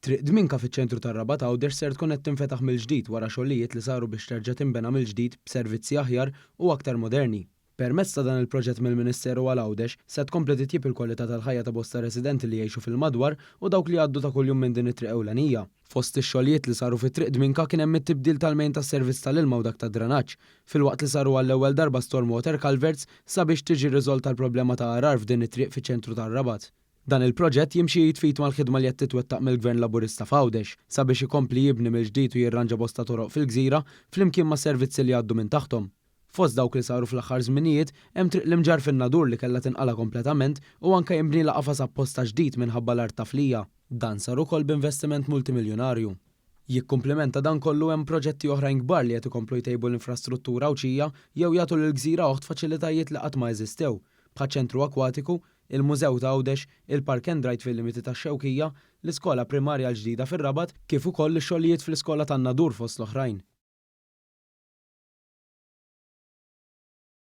Triq Dminka fiċ-ċentru tar-Rabat Għawdex ser tkun qed tinfetaħ mill-ġdid wara xogħlijiet li saru biex terġa' tinbena mill-ġdid b'servizzi aħjar u aktar moderni. Permezz ta' dan il-proġett mill-Ministeru għal Għawdex se tkompli titjib il-kwalità tal-ħajja ta' bosta residenti li jgħixu fil-madwar u dawk li għaddu ta' kuljum minn din it-triq ewlenija. Fost ix-xogħlijiet li saru fit-triq Dminka kien hemm it-tibdil tal-mejn tas-servizz tal-ilma u dak tad-dranaġġ, filwaqt li saru għall-ewwel darba stormwater culverts sabiex tiġi riżolta l-problema ta' għarar f'din it-triq fiċ-ċentru tar-Rabat. Dan il-proġett jimxi jitfit mal-ħidma li qed titwettaq mill-Gvern Laburista f'Għawdex sabiex ikompli jibni mill-ġdid u jirranġa bosta toroq fil-Gżira flimkien ma' servizzi li għaddu minn taħtom. Fost dawk li saru fl-aħħar żminijiet hemm triq l-imġar fin-Nadur li kellha tinqala kompletament u anke jinbni qafas apposta ġdid minħabba l-art taflija. Dan sar ukoll b'investiment multimiljonarju. Jikkumplementa dan kollu hemm proġetti oħrajn kbar li qed ikomplu jtejbu l-infrastruttura awċija jew jagħtu lill-Gżira oħt faċilitajiet li qatt ma jeżistew, bħal ċentru akwatiku, il-Mużew ta' Għawdex, il-Park and Ride fil-limiti tax-Xewkija, l-iskola primarja l-ġdida fir-Rabat kif ukoll ix-xogħlijiet fl-iskola tan-Nadur fost l-oħrajn.